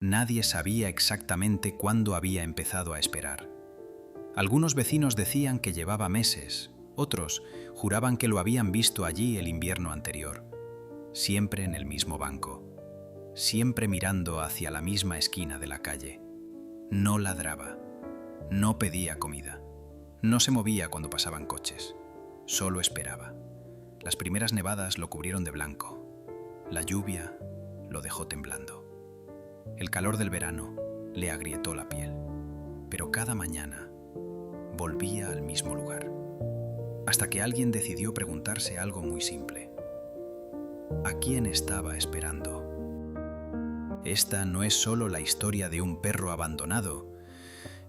Nadie sabía exactamente cuándo había empezado a esperar. Algunos vecinos decían que llevaba meses, otros juraban que lo habían visto allí el invierno anterior, siempre en el mismo banco, siempre mirando hacia la misma esquina de la calle. No ladraba, no pedía comida, no se movía cuando pasaban coches, solo esperaba. Las primeras nevadas lo cubrieron de blanco, la lluvia lo dejó temblando. El calor del verano le agrietó la piel, pero cada mañana volvía al mismo lugar, hasta que alguien decidió preguntarse algo muy simple. ¿A quién estaba esperando? Esta no es solo la historia de un perro abandonado,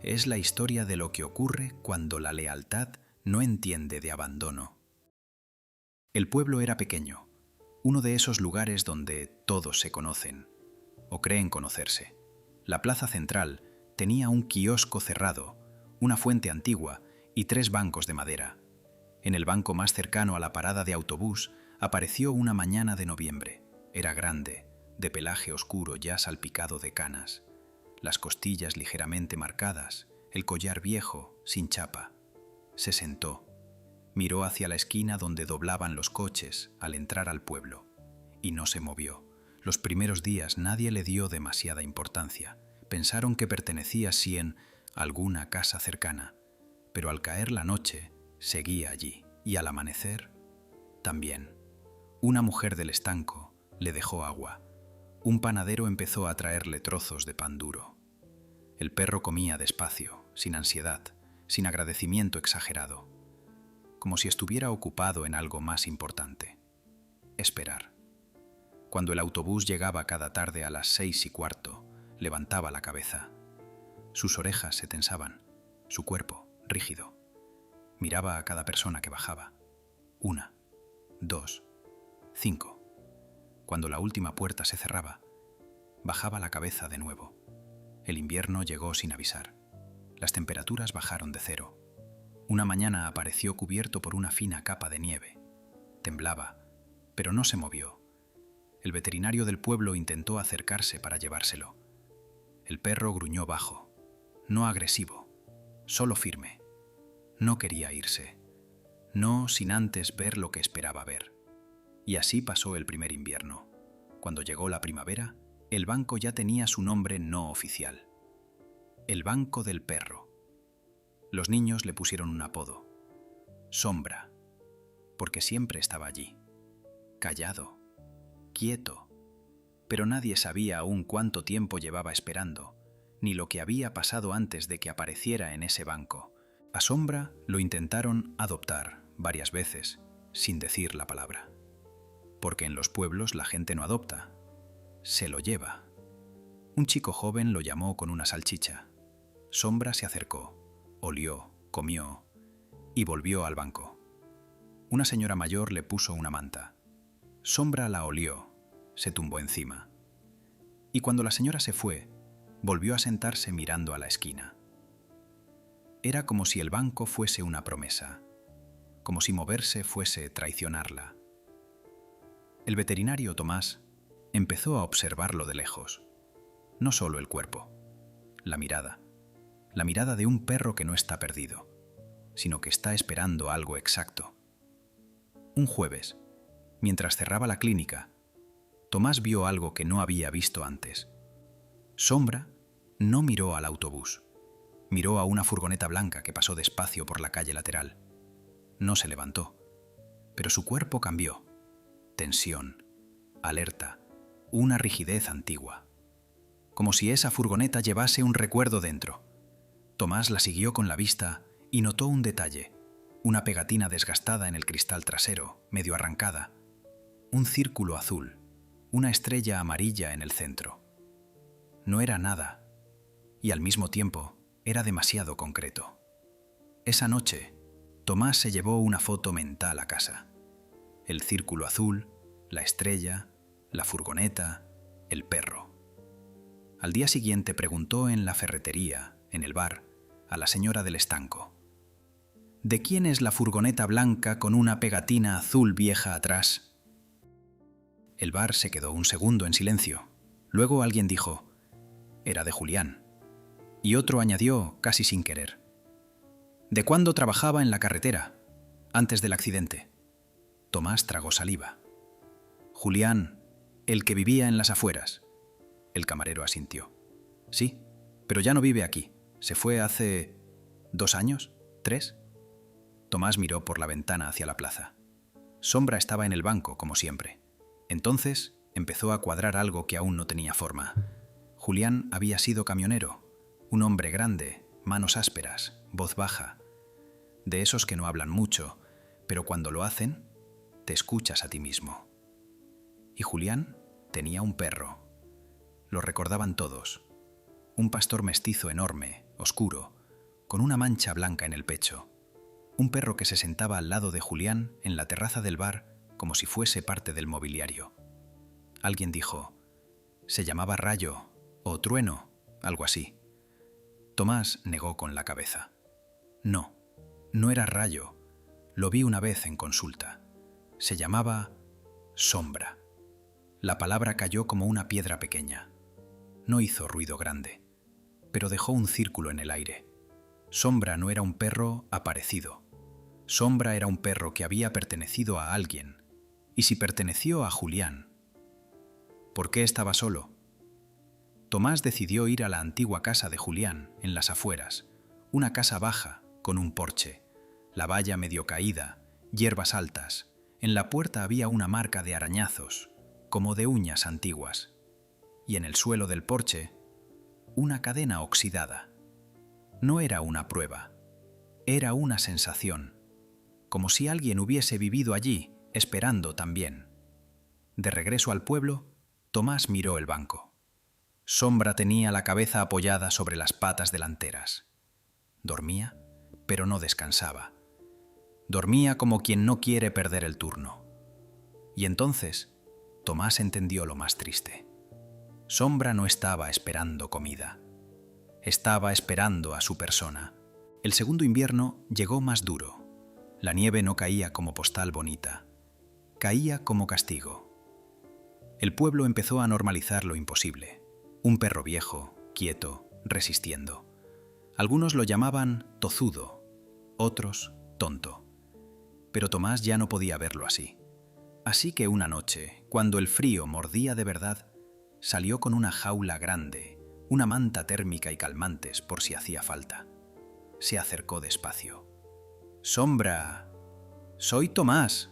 es la historia de lo que ocurre cuando la lealtad no entiende de abandono. El pueblo era pequeño, uno de esos lugares donde todos se conocen, o creen conocerse. La plaza central tenía un kiosco cerrado, una fuente antigua y 3 bancos de madera. En el banco más cercano a la parada de autobús apareció una mañana de noviembre. Era grande, de pelaje oscuro ya salpicado de canas, las costillas ligeramente marcadas, el collar viejo, sin chapa. Se sentó, miró hacia la esquina donde doblaban los coches al entrar al pueblo, y no se movió. Los primeros días nadie le dio demasiada importancia. Pensaron que pertenecía a alguna casa cercana, pero al caer la noche seguía allí, y al amanecer también. Una mujer del estanco le dejó agua. Un panadero empezó a traerle trozos de pan duro. El perro comía despacio, sin ansiedad, sin agradecimiento exagerado, como si estuviera ocupado en algo más importante: esperar. Cuando el autobús llegaba cada tarde a las 6:15, levantaba la cabeza. Sus orejas se tensaban, su cuerpo rígido. Miraba a cada persona que bajaba. 1, 2, 5. Cuando la última puerta se cerraba, bajaba la cabeza de nuevo. El invierno llegó sin avisar. Las temperaturas bajaron de 0. Una mañana apareció cubierto por una fina capa de nieve. Temblaba, pero no se movió. El veterinario del pueblo intentó acercarse para llevárselo. El perro gruñó bajo, no agresivo, solo firme. No quería irse, no sin antes ver lo que esperaba ver. Y así pasó el primer invierno. Cuando llegó la primavera, el banco ya tenía su nombre no oficial: el Banco del Perro. Los niños le pusieron un apodo: Sombra, porque siempre estaba allí, callado, quieto, pero nadie sabía aún cuánto tiempo llevaba esperando, ni lo que había pasado antes de que apareciera en ese banco. A Sombra lo intentaron adoptar varias veces, sin decir la palabra. Porque en los pueblos la gente no adopta, se lo lleva. Un chico joven lo llamó con una salchicha. Sombra se acercó, olió, comió y volvió al banco. Una señora mayor le puso una manta. Sombra la olió, se tumbó encima. Y cuando la señora se fue, volvió a sentarse mirando a la esquina. Era como si el banco fuese una promesa, como si moverse fuese traicionarla. El veterinario Tomás empezó a observarlo de lejos. No solo el cuerpo, la mirada de un perro que no está perdido, sino que está esperando algo exacto. Un jueves, mientras cerraba la clínica, Tomás vio algo que no había visto antes. Sombra no miró al autobús, miró a una furgoneta blanca que pasó despacio por la calle lateral. No se levantó, pero su cuerpo cambió. Tensión, alerta, una rigidez antigua. Como si esa furgoneta llevase un recuerdo dentro. Tomás la siguió con la vista y notó un detalle: una pegatina desgastada en el cristal trasero, medio arrancada. Un círculo azul, una estrella amarilla en el centro. No era nada, y al mismo tiempo era demasiado concreto. Esa noche, Tomás se llevó una foto mental a casa. El círculo azul, la estrella, la furgoneta, el perro. Al día siguiente preguntó en la ferretería, en el bar, a la señora del estanco: ¿de quién es la furgoneta blanca con una pegatina azul vieja atrás? El bar se quedó un segundo en silencio. Luego alguien dijo: Era de Julián. Y otro añadió, casi sin querer: ¿de cuándo trabajaba en la carretera? Antes del accidente. Tomás tragó saliva. Julián, el que vivía en las afueras. El camarero asintió. Sí, pero ya no vive aquí. Se fue hace 2 años, 3. Tomás miró por la ventana hacia la plaza. Sombra estaba en el banco, como siempre. Entonces empezó a cuadrar algo que aún no tenía forma. Julián había sido camionero, un hombre grande, manos ásperas, voz baja, de esos que no hablan mucho, pero cuando lo hacen, te escuchas a ti mismo. Y Julián tenía un perro. Lo recordaban todos. Un pastor mestizo enorme, oscuro, con una mancha blanca en el pecho. Un perro que se sentaba al lado de Julián en la terraza del bar como si fuese parte del mobiliario. Alguien dijo: se llamaba Rayo o Trueno, algo así. Tomás negó con la cabeza. No, no era Rayo. Lo vi una vez en consulta. Se llamaba Sombra. La palabra cayó como una piedra pequeña. No hizo ruido grande, pero dejó un círculo en el aire. Sombra no era un perro aparecido. Sombra era un perro que había pertenecido a alguien. Y si perteneció a Julián, ¿por qué estaba solo? Tomás decidió ir a la antigua casa de Julián, en las afueras, una casa baja, con un porche, la valla medio caída, hierbas altas. En la puerta había una marca de arañazos, como de uñas antiguas, y en el suelo del porche, una cadena oxidada. No era una prueba, era una sensación, como si alguien hubiese vivido allí, esperando también. De regreso al pueblo, Tomás miró el banco. Sombra tenía la cabeza apoyada sobre las patas delanteras. Dormía, pero no descansaba. Dormía como quien no quiere perder el turno. Y entonces, Tomás entendió lo más triste. Sombra no estaba esperando comida. Estaba esperando a su persona. El segundo invierno llegó más duro. La nieve no caía como postal bonita. Caía como castigo. El pueblo empezó a normalizar lo imposible. Un perro viejo, quieto, resistiendo. Algunos lo llamaban tozudo, otros tonto. Pero Tomás ya no podía verlo así. Así que una noche, cuando el frío mordía de verdad, salió con una jaula grande, una manta térmica y calmantes por si hacía falta. Se acercó despacio. «Sombra, soy Tomás».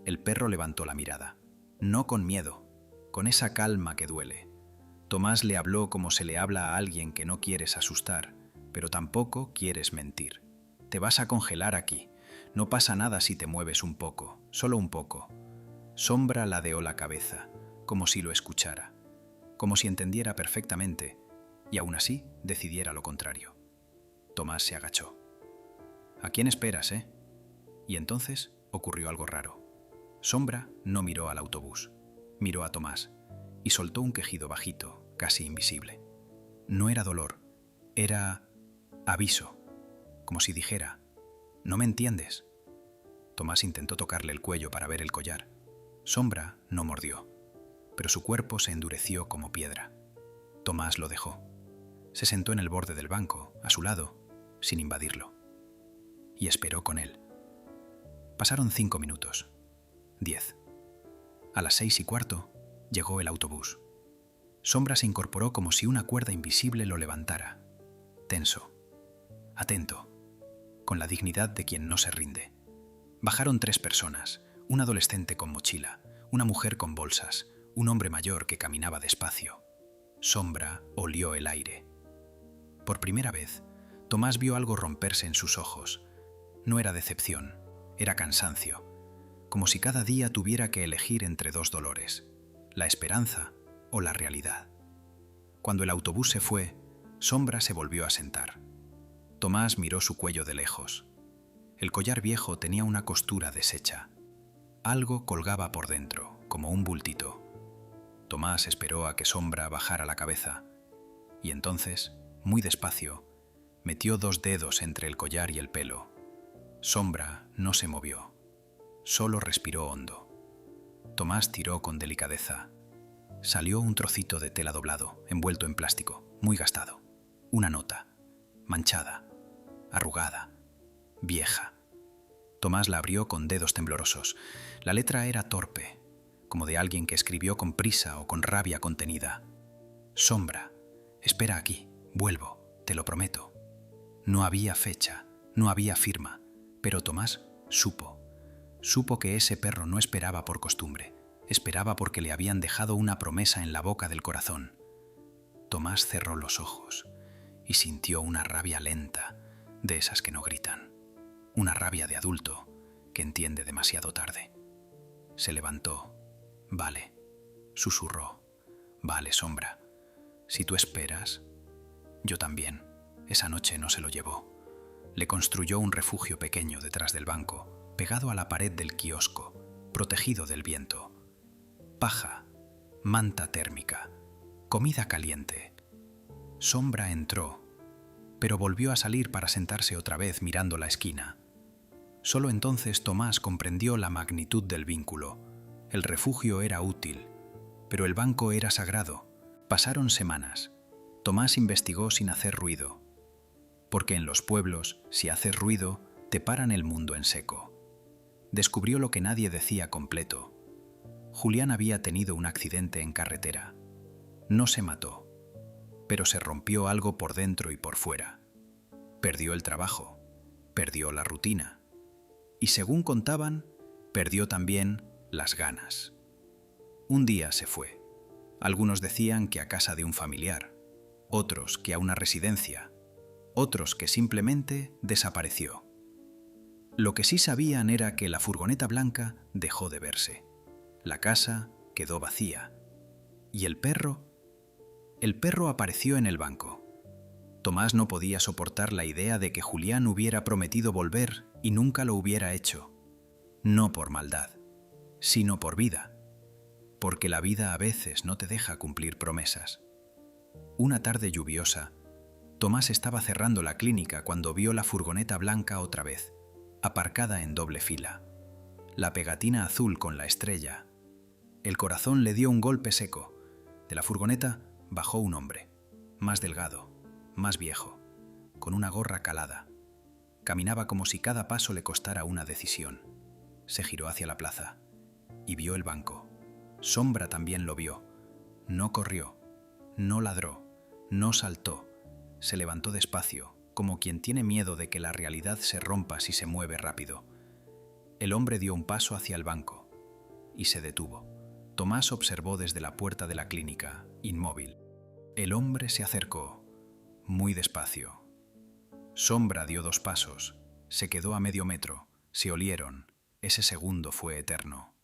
El perro levantó la mirada, no con miedo, con esa calma que duele. Tomás le habló como se le habla a alguien que no quieres asustar, pero tampoco quieres mentir. «Te vas a congelar aquí. No pasa nada si te mueves un poco, solo un poco». Sombra ladeó la cabeza, como si lo escuchara, como si entendiera perfectamente, y aún así decidiera lo contrario. Tomás se agachó. «¿A quién esperas, eh?» Y entonces ocurrió algo raro. Sombra no miró al autobús, miró a Tomás y soltó un quejido bajito, casi invisible. No era dolor, era aviso, como si dijera: «¿No me entiendes?». Tomás intentó tocarle el cuello para ver el collar. Sombra no mordió, pero su cuerpo se endureció como piedra. Tomás lo dejó. Se sentó en el borde del banco, a su lado, sin invadirlo. Y esperó con él. Pasaron 5 minutos. 10. A las 6:15 llegó el autobús. Sombra se incorporó como si una cuerda invisible lo levantara. Tenso, atento, con la dignidad de quien no se rinde. Bajaron 3 personas, un adolescente con mochila, una mujer con bolsas, un hombre mayor que caminaba despacio. Sombra olió el aire. Por primera vez, Tomás vio algo romperse en sus ojos. No era decepción, era cansancio, como si cada día tuviera que elegir entre 2 dolores, la esperanza o la realidad. Cuando el autobús se fue, Sombra se volvió a sentar. Tomás miró su cuello de lejos. El collar viejo tenía una costura deshecha. Algo colgaba por dentro, como un bultito. Tomás esperó a que Sombra bajara la cabeza, y entonces, muy despacio, metió 2 dedos entre el collar y el pelo. Sombra no se movió, solo respiró hondo. Tomás tiró con delicadeza. Salió un trocito de tela doblado, envuelto en plástico, muy gastado. Una nota, manchada, arrugada, vieja. Tomás la abrió con dedos temblorosos. La letra era torpe, como de alguien que escribió con prisa o con rabia contenida. Sombra, espera aquí, vuelvo, te lo prometo. No había fecha, no había firma, pero Tomás supo que ese perro no esperaba por costumbre, esperaba porque le habían dejado una promesa en la boca del corazón. Tomás cerró los ojos y sintió una rabia lenta, de esas que no gritan, una rabia de adulto que entiende demasiado tarde. Se levantó. Vale, susurró. Vale, Sombra. Si tú esperas, yo también. Esa noche no se lo llevó. Le construyó un refugio pequeño detrás del banco, pegado a la pared del kiosco, protegido del viento. Paja, manta térmica, comida caliente. Sombra entró, pero volvió a salir para sentarse otra vez mirando la esquina. Solo entonces Tomás comprendió la magnitud del vínculo. El refugio era útil, pero el banco era sagrado. Pasaron semanas. Tomás investigó sin hacer ruido, porque en los pueblos, si haces ruido, te paran el mundo en seco. Descubrió lo que nadie decía completo. Julián había tenido un accidente en carretera. No se mató, pero se rompió algo por dentro y por fuera. Perdió el trabajo, perdió la rutina. Y según contaban, perdió también las ganas. Un día se fue. Algunos decían que a casa de un familiar, otros que a una residencia, otros que simplemente desapareció. Lo que sí sabían era que la furgoneta blanca dejó de verse. La casa quedó vacía. ¿Y el perro? El perro apareció en el banco. Tomás no podía soportar la idea de que Julián hubiera prometido volver y nunca lo hubiera hecho. No por maldad, sino por vida. Porque la vida a veces no te deja cumplir promesas. Una tarde lluviosa, Tomás estaba cerrando la clínica cuando vio la furgoneta blanca otra vez, aparcada en doble fila. La pegatina azul con la estrella. El corazón le dio un golpe seco. De la furgoneta bajó un hombre, más delgado, más viejo, con una gorra calada. Caminaba como si cada paso le costara una decisión. Se giró hacia la plaza y vio el banco. Sombra también lo vio. No corrió, no ladró, no saltó. Se levantó despacio, como quien tiene miedo de que la realidad se rompa si se mueve rápido. El hombre dio un paso hacia el banco y se detuvo. Tomás observó desde la puerta de la clínica, inmóvil. El hombre se acercó, muy despacio. Sombra dio 2 pasos, se quedó a medio metro, se olieron. Ese segundo fue eterno.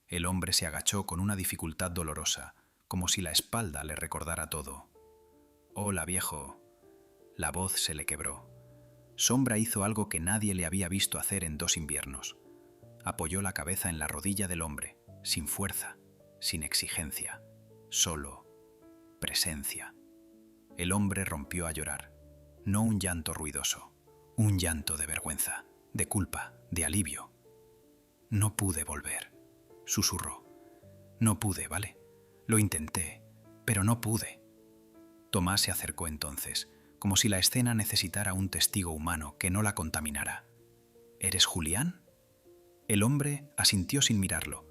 El hombre se agachó con una dificultad dolorosa, como si la espalda le recordara todo. «Hola, viejo». La voz se le quebró. Sombra hizo algo que nadie le había visto hacer en 2 inviernos. Apoyó la cabeza en la rodilla del hombre, sin fuerza, sin exigencia, solo presencia. El hombre rompió a llorar, no un llanto ruidoso, un llanto de vergüenza, de culpa, de alivio. «No pude volver», susurró. «No pude, ¿vale? Lo intenté, pero no pude». Tomás se acercó entonces, como si la escena necesitara un testigo humano que no la contaminara. «¿Eres Julián?» El hombre asintió sin mirarlo.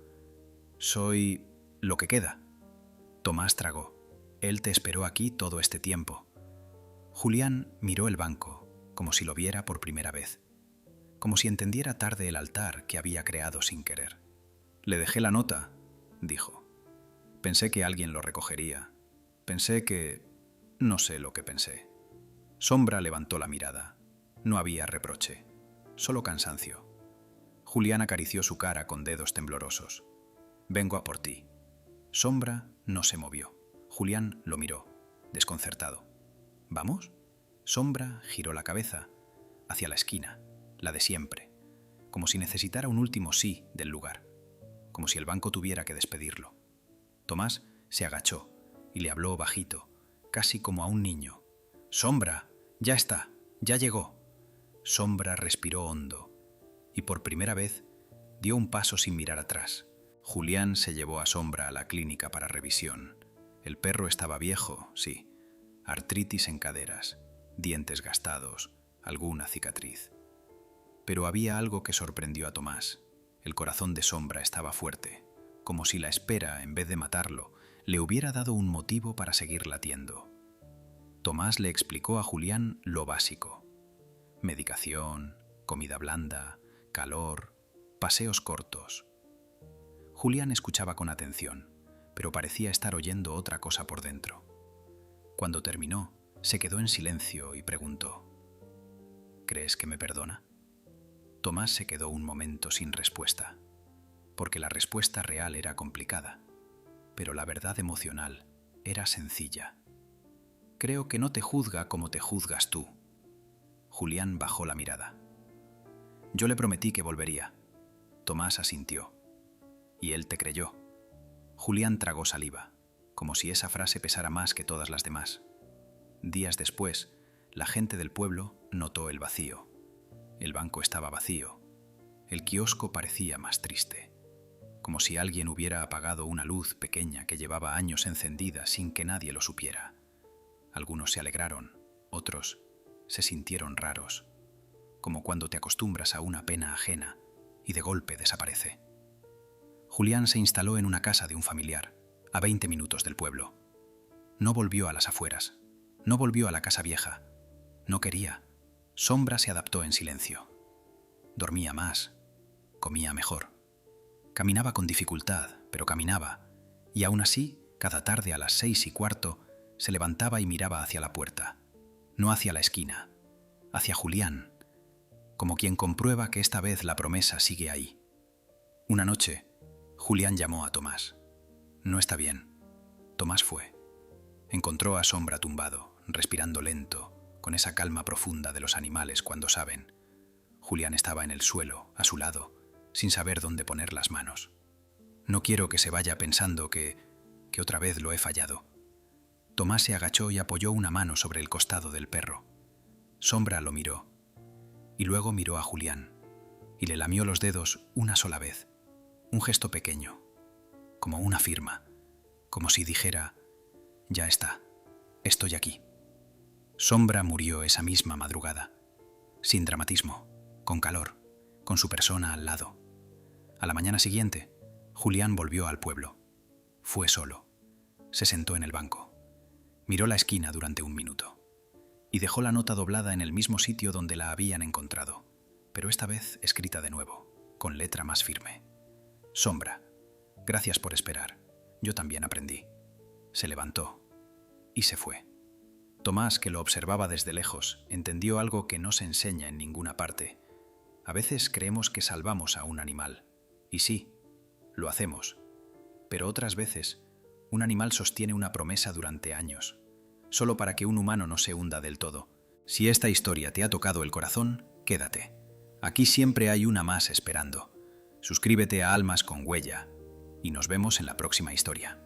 «Soy lo que queda». Tomás tragó. «Él te esperó aquí todo este tiempo». Julián miró el banco, como si lo viera por primera vez, como si entendiera tarde el altar que había creado sin querer. «Le dejé la nota», dijo. «Pensé que alguien lo recogería. Pensé que... no sé lo que pensé». Sombra levantó la mirada. No había reproche, solo cansancio. Julián acarició su cara con dedos temblorosos. «Vengo a por ti». Sombra no se movió. Julián lo miró, desconcertado. «¿Vamos?» Sombra giró la cabeza hacia la esquina, la de siempre, como si necesitara un último sí del lugar, como si el banco tuviera que despedirlo. Tomás se agachó y le habló bajito, casi como a un niño. «Sombra, ya está, ya llegó». Sombra respiró hondo y por primera vez dio un paso sin mirar atrás. Julián se llevó a Sombra a la clínica para revisión. El perro estaba viejo, sí, artritis en caderas, dientes gastados, alguna cicatriz. Pero había algo que sorprendió a Tomás. El corazón de Sombra estaba fuerte, como si la espera, en vez de matarlo, le hubiera dado un motivo para seguir latiendo. Tomás le explicó a Julián lo básico: medicación, comida blanda, calor, paseos cortos. Julián escuchaba con atención, pero parecía estar oyendo otra cosa por dentro. Cuando terminó, se quedó en silencio y preguntó: ¿crees que me perdona? Tomás se quedó un momento sin respuesta, porque la respuesta real era complicada, pero la verdad emocional era sencilla. Creo que no te juzga como te juzgas tú. Julián bajó la mirada. Yo le prometí que volvería. Tomás asintió. Y él te creyó. Julián tragó saliva, como si esa frase pesara más que todas las demás. Días después, la gente del pueblo notó el vacío. El banco estaba vacío. El kiosco parecía más triste, como si alguien hubiera apagado una luz pequeña que llevaba años encendida sin que nadie lo supiera. Algunos se alegraron, otros se sintieron raros, como cuando te acostumbras a una pena ajena y de golpe desaparece. Julián se instaló en una casa de un familiar, a 20 minutos del pueblo. No volvió a las afueras, no volvió a la casa vieja. No quería. Sombra se adaptó en silencio. Dormía más, comía mejor. Caminaba con dificultad, pero caminaba, y aún así, cada tarde a las 6:15, se levantaba y miraba hacia la puerta, no hacia la esquina, hacia Julián, como quien comprueba que esta vez la promesa sigue ahí. Una noche, Julián llamó a Tomás. No está bien. Tomás fue. Encontró a Sombra tumbado, respirando lento, con esa calma profunda de los animales cuando saben. Julián estaba en el suelo, a su lado, sin saber dónde poner las manos. No quiero que se vaya pensando que otra vez lo he fallado. Tomás se agachó y apoyó una mano sobre el costado del perro. Sombra lo miró, y luego miró a Julián, y le lamió los dedos una sola vez. Un gesto pequeño, como una firma, como si dijera: ya está, estoy aquí. Sombra murió esa misma madrugada, sin dramatismo, con calor, con su persona al lado. A la mañana siguiente, Julián volvió al pueblo. Fue solo. Se sentó en el banco. Miró la esquina durante un minuto y dejó la nota doblada en el mismo sitio donde la habían encontrado, pero esta vez escrita de nuevo, con letra más firme. Sombra, gracias por esperar. Yo también aprendí. Se levantó y se fue. Tomás, que lo observaba desde lejos, entendió algo que no se enseña en ninguna parte. A veces creemos que salvamos a un animal. Y sí, lo hacemos. Pero otras veces, un animal sostiene una promesa durante años, solo para que un humano no se hunda del todo. Si esta historia te ha tocado el corazón, quédate. Aquí siempre hay una más esperando. Suscríbete a Almas con Huella y nos vemos en la próxima historia.